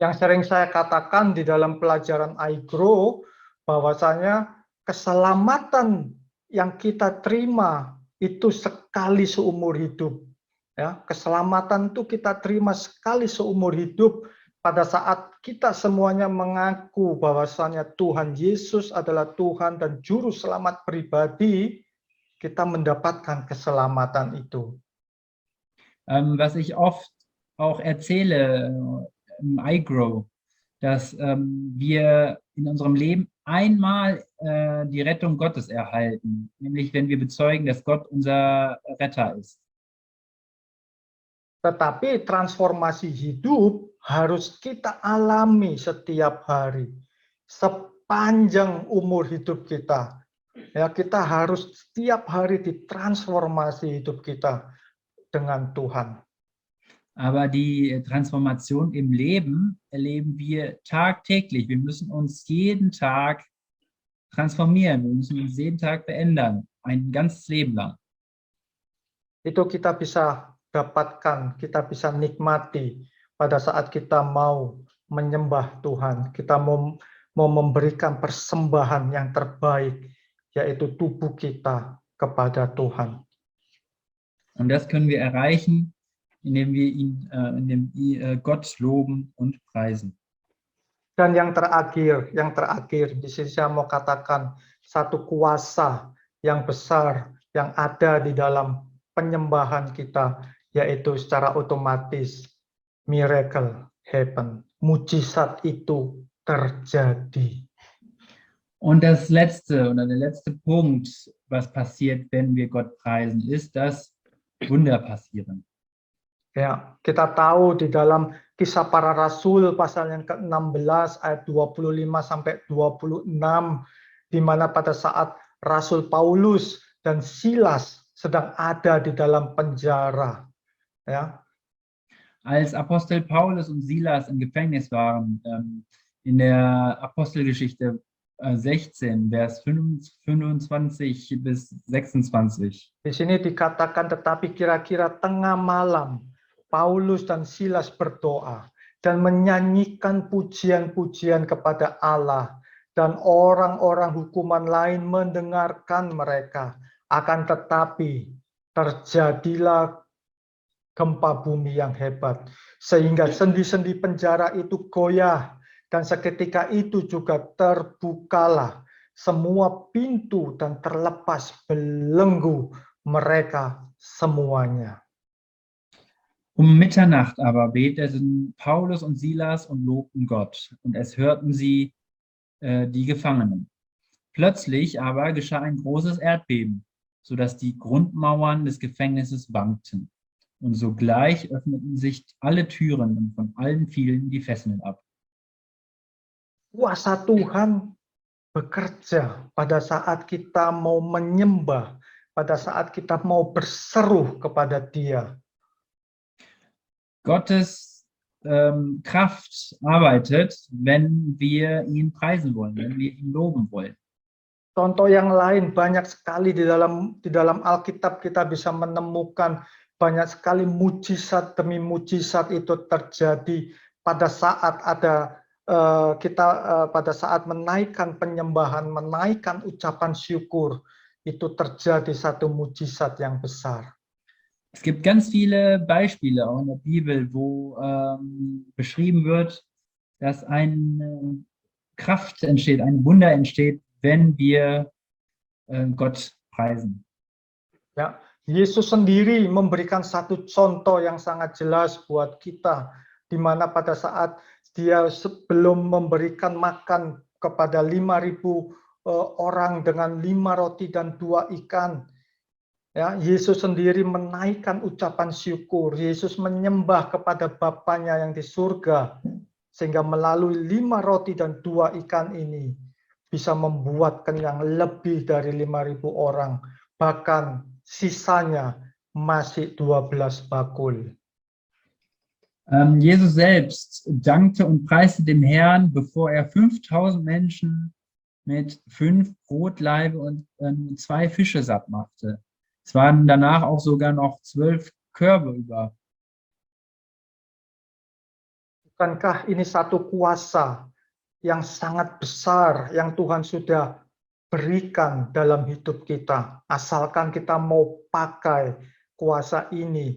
Yang sering saya katakan di dalam pelajaran iGrow, bahwasanya keselamatan yang kita terima itu sekali seumur hidup. Ya, keselamatan itu kita terima sekali seumur hidup pada saat kita semuanya mengaku bahwasanya Tuhan Yesus adalah Tuhan dan Juru Selamat pribadi, kita mendapatkan keselamatan itu. Was ich oft auch erzähle im iGrow, dass wir in unserem Leben einmal die Rettung Gottes erhalten, nämlich wenn wir bezeugen, dass Gott unser Retter ist. Tetapi transformasi hidup harus kita alami setiap hari, sepanjang umur hidup kita. Ya, kita harus setiap hari ditransformasi hidup kita dengan Tuhan. Aber die Transformation im Leben erleben wir tagtäglich. Wir müssen uns jeden Tag transformieren. Wir müssen uns jeden Tag verändern, ein ganzes Leben lang. Itu kita bisa dapatkan, kita bisa nikmati pada saat kita mau menyembah Tuhan, kita mau memberikan persembahan yang terbaik, yaitu tubuh kita kepada Tuhan. Und das können wir erreichen, indem wir Gott loben und preisen. Dan yang terakhir, di sini saya mau katakan satu kuasa yang besar yang ada di dalam penyembahan kita, yaitu secara otomatis miracle happen, mujizat itu terjadi. Und das letzte oder der letzte Punkt, was passiert, wenn wir Gott preisen, ist, dass Wunder passieren. Ya, kita tahu di dalam Kisah Para Rasul pasal yang ke-16 ayat 25 sampai 26, di mana pada saat Rasul Paulus dan Silas sedang ada di dalam penjara. Ja. Als Apostel Paulus und Silas im Gefängnis waren, in der Apostelgeschichte 16, Vers 25 bis 26. Di sini dikatakan, tetapi kira-kira tengah malam, Paulus dan Silas berdoa dan menyanyikan pujian-pujian kepada Allah, dan orang-orang hukuman lain mendengarkan mereka. Akan tetapi terjadilah gempa bumi yang hebat, sehingga sendi-sendi penjara itu goyah, dan seketika itu juga terbukalah semua pintu dan terlepas belenggu mereka semuanya. Um Mitternacht aber beteten Paulus und Silas und lobten Gott, und es hörten sie die Gefangenen. Plötzlich aber geschah ein großes Erdbeben, sodass die Grundmauern des Gefängnisses wankten. Und sogleich öffneten sich alle Türen und von allen fielen die Fesseln ab. Kuasa Tuhan bekerja pada saat kita mau menyembah, pada saat kita mau berseru kepada Dia. Gottes Kraft arbeitet, wenn wir ihn preisen wollen, wenn wir ihn loben wollen. Contoh yang lain banyak sekali di dalam Alkitab kita bisa menemukan banyak sekali mujizat demi mujizat itu terjadi pada saat ada pada saat menaikkan penyembahan, menaikkan ucapan syukur, itu terjadi satu mujizat yang besar. Es gibt ganz viele Beispiele auch in der Bibel, wo beschrieben wird, dass eine Kraft entsteht, ein Wunder entsteht, wenn wir Gott preisen. Ya, Yesus sendiri memberikan satu contoh yang sangat jelas buat kita, di mana pada saat Dia sebelum memberikan makan kepada 5.000 orang dengan 5 roti dan 2 ikan. Ya, Yesus sendiri menaikkan ucapan syukur. Yesus menyembah kepada Bapanya yang di surga, sehingga melalui 5 roti dan 2 ikan ini bisa membuat kenyang lebih dari 5.000 orang. bahkan sisanya masih 12 bakul. Jesus selbst dankte und preiste dem Herrn, bevor er 5000 Menschen mit 5 Brotlaibe und 2 Fische satt machte. Es waren danach auch sogar noch 12 Körbe über. Bukankah ini satu kuasa yang sangat besar yang Tuhan sudah berikan dalam hidup kita, asalkan kita mau pakai kuasa ini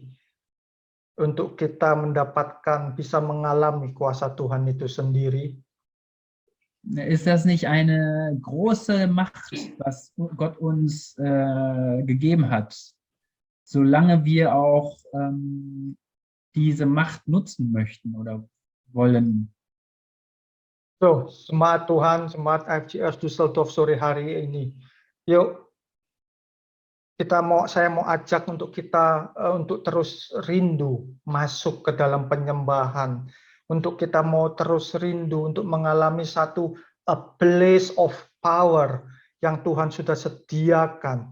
untuk kita mendapatkan, bisa mengalami kuasa Tuhan itu sendiri. Ist das nicht eine große Macht, was Gott uns gegeben hat, solange wir auch diese Macht nutzen möchten oder wollen? So, semangat Tuhan, semangat FGS Düsseldorf sore hari ini. Yuk, saya mau ajak untuk kita untuk terus rindu masuk ke dalam penyembahan. Untuk kita mau terus rindu untuk mengalami satu a place of power yang Tuhan sudah sediakan,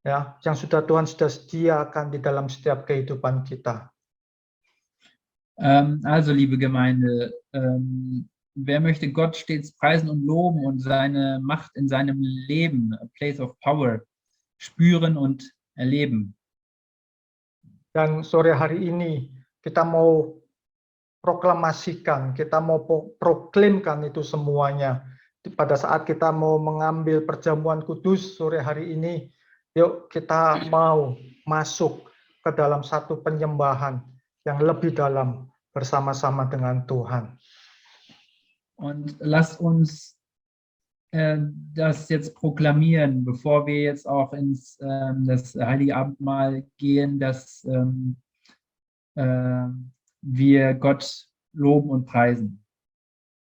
ya, yang Tuhan sudah sediakan di dalam setiap kehidupan kita. Also, liebe Gemeinde, wer möchte Gott stets preisen und loben und seine Macht in seinem Leben, a place of power, spüren und erleben? Dan sore hari ini kita mau proklamasikan, kita mau proklamkan itu semuanya. Pada saat kita mau mengambil perjamuan kudus sore hari ini, yuk kita mau masuk ke dalam satu penyembahan yang lebih dalam bersama-sama dengan Tuhan. Und lasst uns das jetzt proklamieren, bevor wir jetzt auch ins das Heilige Abendmahl gehen, dass wir Gott loben und preisen.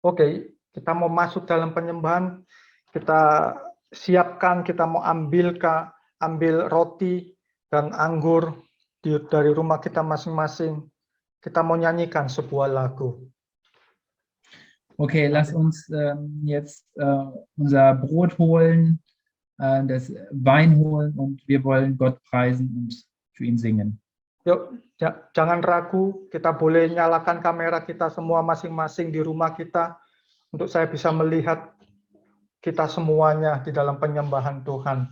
Oke, kita mau masuk dalam penyembahan, kita siapkan, kita mau ambil roti dan anggur dari rumah kita masing-masing. Kita mau nyanyikan sebuah lagu. Okay, lass uns jetzt unser Brot holen, das Wein holen und wir wollen Gott preisen und für ihn singen. Yuk, jangan ragu, kita boleh nyalakan kamera kita semua masing-masing di rumah kita untuk saya bisa melihat kita semuanya di dalam penyembahan Tuhan.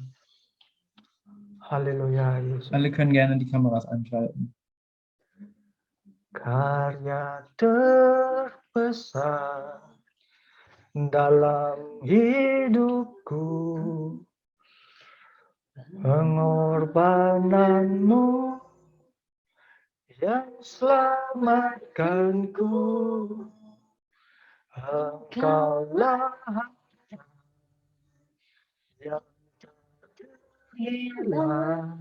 Haleluya, Yesus. Alle können gerne die Kameras anschalten. Karya terbesar dalam hidupku, pengorbananmu yang selamatkanku, Engkaulah yang ternilai,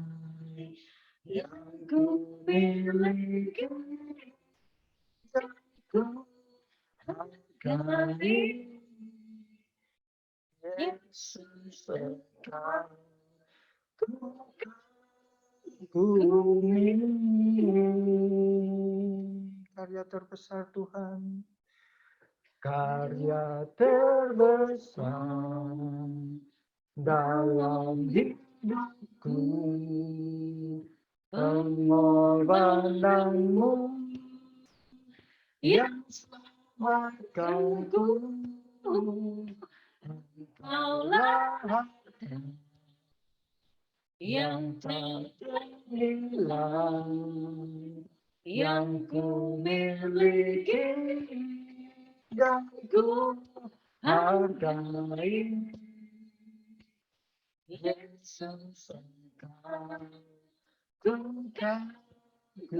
yang ku miliki, yang ku hargai. Yesus engkau kagumi. Karya terbesar Tuhan, karya terbesar dalam hidupku, pengorbananmu yang selamatkanku, Engkaulah harta yang tak ternilai, yang ku miliki dan ku hargai. Yesus engkau ku kagumi.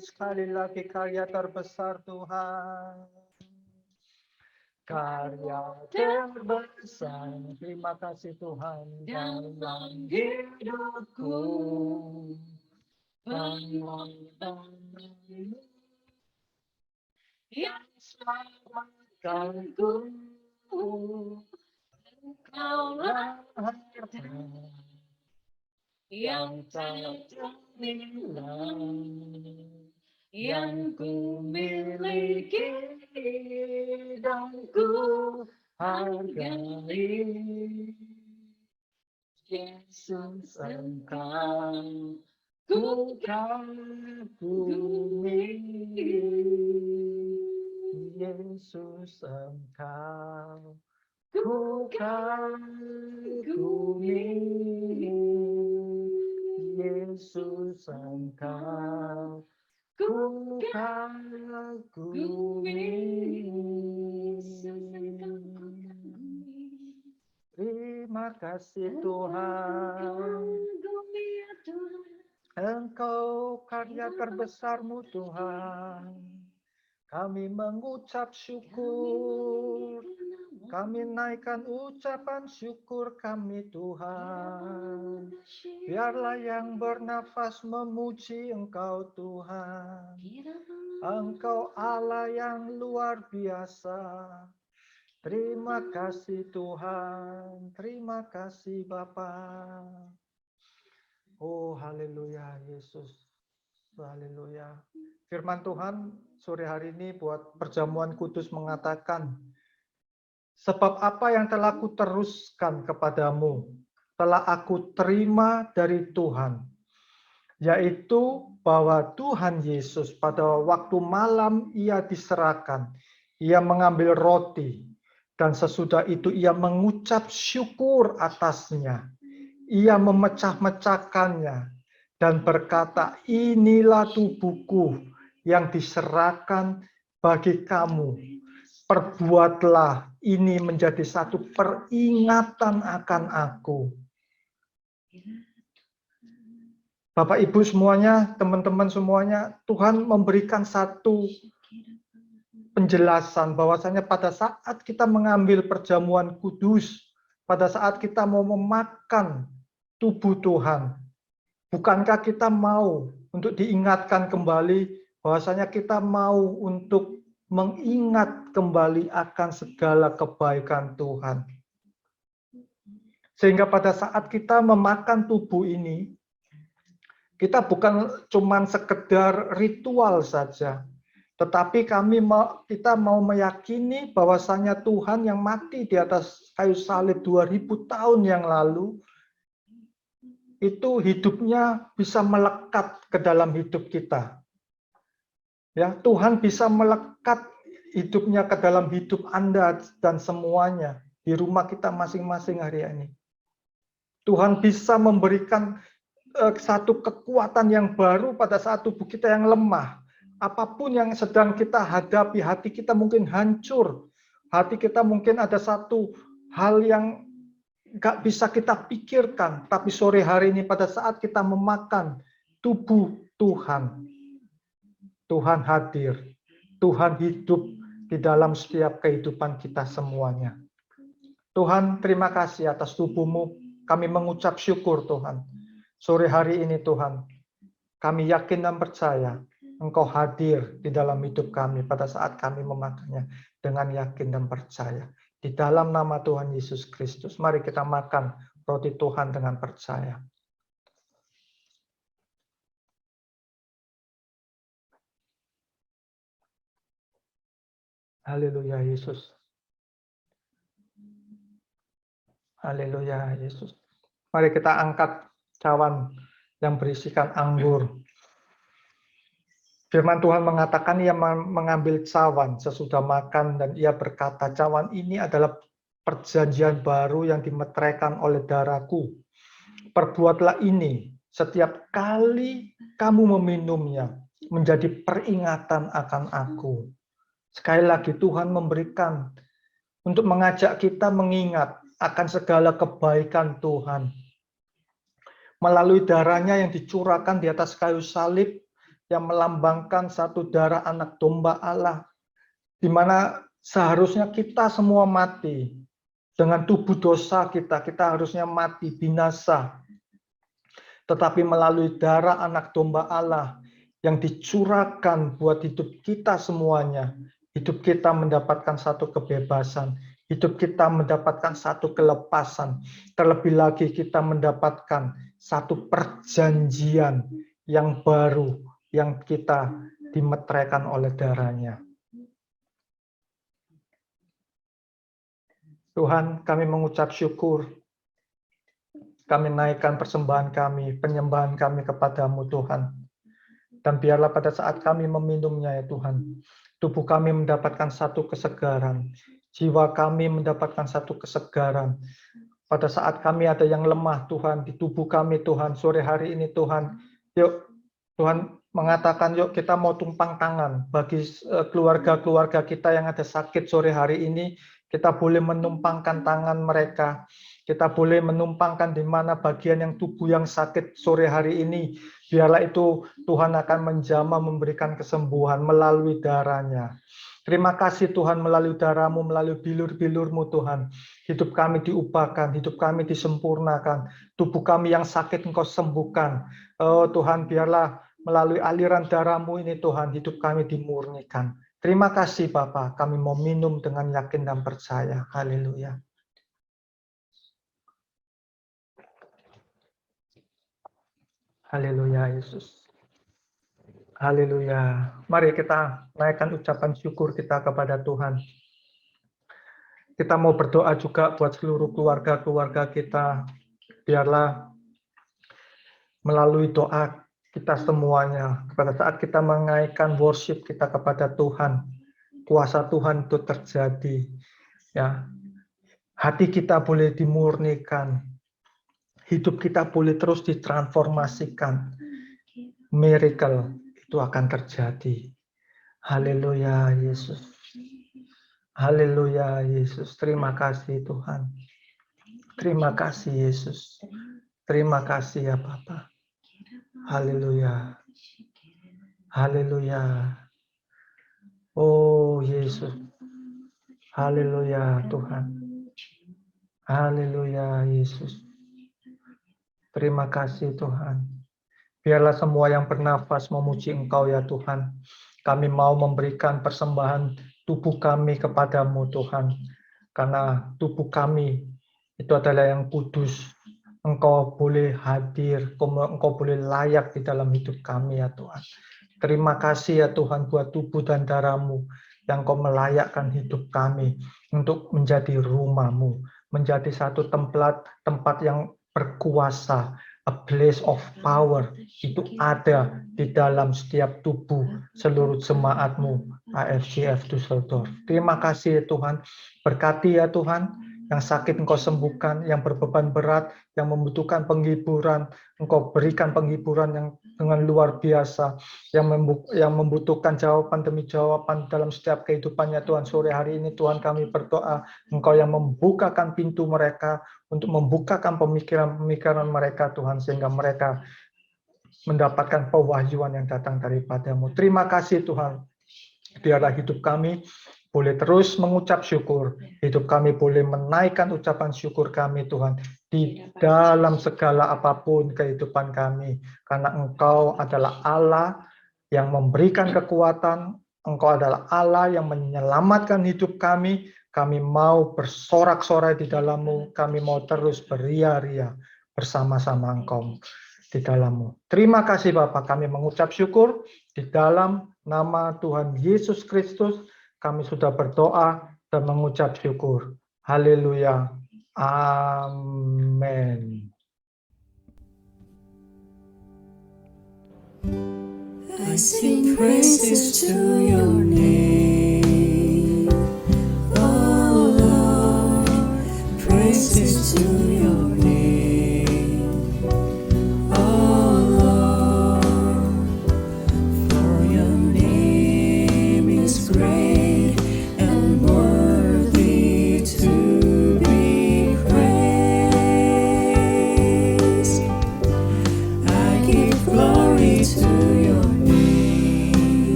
Sekali lagi karya terbesar Tuhan, karya terbesar. Terima kasih Tuhan dalam hidupku, pengorbananmu yang selamatkanku, Engkaulah harta yang tak ternilai, yang ku miliki dan ku hargai. Yesus Engkau ku kagumi, Yesus Engkau ku kagumi, Yesus Engkau ku kagumi. Terima kasih Tuhan, Engkau karya terbesarmu Tuhan. Kami mengucap syukur, kami naikkan ucapan syukur kami Tuhan. Biarlah yang bernafas memuji Engkau Tuhan. Engkau Allah yang luar biasa. Terima kasih Tuhan, terima kasih Bapa. Oh haleluya Yesus, haleluya. Firman Tuhan sore hari ini buat perjamuan kudus mengatakan, sebab apa yang telah kuteruskan kepadamu, telah aku terima dari Tuhan, yaitu bahwa Tuhan Yesus pada waktu malam ia diserahkan, ia mengambil roti, dan sesudah itu ia mengucap syukur atasnya. Ia memecah-mecahkannya dan berkata, inilah tubuhku yang diserahkan bagi kamu. Perbuatlah ini menjadi satu peringatan akan aku. Bapak Ibu semuanya, teman-teman semuanya, Tuhan memberikan satu penjelasan bahwasanya pada saat kita mengambil perjamuan kudus, pada saat kita mau memakan tubuh Tuhan, bukankah kita mau untuk diingatkan kembali bahwasanya kita mau untuk mengingat kembali akan segala kebaikan Tuhan. Sehingga pada saat kita memakan tubuh ini, kita bukan cuma sekedar ritual saja, tetapi kita mau meyakini bahwasanya Tuhan yang mati di atas kayu salib 2000 tahun yang lalu, itu hidupnya bisa melekat ke dalam hidup kita. Ya, Tuhan bisa melekat hidupnya ke dalam hidup Anda dan semuanya di rumah kita masing-masing hari ini. Tuhan bisa memberikan satu kekuatan yang baru pada saat tubuh kita yang lemah. Apapun yang sedang kita hadapi, hati kita mungkin hancur. Hati kita mungkin ada satu hal yang nggak bisa kita pikirkan. Tapi sore hari ini pada saat kita memakan tubuh Tuhan, Tuhan hadir. Tuhan hidup di dalam setiap kehidupan kita semuanya. Tuhan, terima kasih atas tubuh-Mu. Kami mengucap syukur Tuhan. Sore hari ini Tuhan, kami yakin dan percaya Engkau hadir di dalam hidup kami pada saat kami memakannya dengan yakin dan percaya. Di dalam nama Tuhan Yesus Kristus, mari kita makan roti Tuhan dengan percaya. Haleluya Yesus. Haleluya Yesus. Mari kita angkat cawan yang berisikan anggur. Firman Tuhan mengatakan ia mengambil cawan sesudah makan dan ia berkata, cawan ini adalah perjanjian baru yang dimeteraikan oleh darahku. Perbuatlah ini setiap kali kamu meminumnya menjadi peringatan akan aku. Sekali lagi Tuhan memberikan untuk mengajak kita mengingat akan segala kebaikan Tuhan. Melalui darahnya yang dicurahkan di atas kayu salib, yang melambangkan satu darah anak domba Allah, di mana seharusnya kita semua mati. Dengan tubuh dosa kita harusnya mati, binasa. Tetapi melalui darah anak domba Allah yang dicurahkan buat hidup kita semuanya, hidup kita mendapatkan satu kebebasan, hidup kita mendapatkan satu kelepasan, terlebih lagi kita mendapatkan satu perjanjian yang baru, yang kita dimeteraikan oleh darahnya. Tuhan, kami mengucap syukur Kami naikkan persembahan kami, penyembahan kami kepadamu Tuhan. Dan biarlah pada saat kami meminumnya ya Tuhan, tubuh kami mendapatkan satu kesegaran, jiwa kami mendapatkan satu kesegaran. Pada saat kami ada yang lemah Tuhan, di tubuh kami Tuhan, sore hari ini Tuhan, yuk Tuhan mengatakan yuk kita mau tumpang tangan bagi keluarga-keluarga kita yang ada sakit sore hari ini, kita boleh menumpangkan tangan mereka. Kita boleh menumpangkan di mana bagian yang tubuh yang sakit sore hari ini. Biarlah itu Tuhan akan menjamah memberikan kesembuhan melalui darahnya. Terima kasih Tuhan melalui darahmu, melalui bilur-bilurmu Tuhan. Hidup kami diubahkan, hidup kami disempurnakan. Tubuh kami yang sakit Engkau sembuhkan. Oh Tuhan, biarlah melalui aliran darahmu ini Tuhan, hidup kami dimurnikan. Terima kasih Bapa, kami mau minum dengan yakin dan percaya. Haleluya. Haleluya Yesus. Haleluya. Mari kita naikkan ucapan syukur kita kepada Tuhan. Kita mau berdoa juga buat seluruh keluarga-keluarga kita. Biarlah melalui doa kita semuanya, pada saat kita menaikkan worship kita kepada Tuhan, kuasa Tuhan itu terjadi. Ya, hati kita boleh dimurnikan. Hidup kita boleh terus ditransformasikan. Miracle itu akan terjadi. Haleluya Yesus. Haleluya Yesus. Terima kasih Tuhan. Terima kasih Yesus. Terima kasih ya Bapa. Haleluya. Haleluya. Oh Yesus. Haleluya Tuhan. Haleluya Yesus. Terima kasih Tuhan. Biarlah semua yang bernafas memuji Engkau ya Tuhan. Kami mau memberikan persembahan tubuh kami kepadamu Tuhan. Karena tubuh kami itu adalah yang kudus. Engkau boleh hadir, Engkau boleh layak di dalam hidup kami ya Tuhan. Terima kasih ya Tuhan buat tubuh dan darah-Mu yang Kau melayakkan hidup kami untuk menjadi rumah-Mu, menjadi satu tempat yang berkuasa, a place of power, itu ada di dalam setiap tubuh seluruh jemaat-Mu, AFCF Düsseldorf. Terima kasih ya Tuhan, berkati ya Tuhan, yang sakit Engkau sembuhkan, yang berbeban berat, yang membutuhkan penghiburan, Engkau berikan penghiburan yang dengan luar biasa, yang membutuhkan jawaban demi jawaban dalam setiap kehidupannya Tuhan. Sore hari ini Tuhan kami berdoa, Engkau yang membukakan pintu mereka, untuk membukakan pemikiran-pemikiran mereka Tuhan, sehingga mereka mendapatkan pewahyuan yang datang daripada-Mu. Terima kasih Tuhan, biarlah hidup kami boleh terus mengucap syukur, hidup kami boleh menaikkan ucapan syukur kami Tuhan, di dalam segala apapun kehidupan kami, karena Engkau adalah Allah yang memberikan kekuatan, Engkau adalah Allah yang menyelamatkan hidup kami mau bersorak-sorai di dalam-Mu, kami mau terus beria-ria bersama-sama Engkau di dalam-Mu. Terima kasih Bapa, kami mengucap syukur di dalam nama Tuhan Yesus Kristus, kami sudah berdoa dan mengucap syukur. Haleluya. Amin. I sing praises to your name.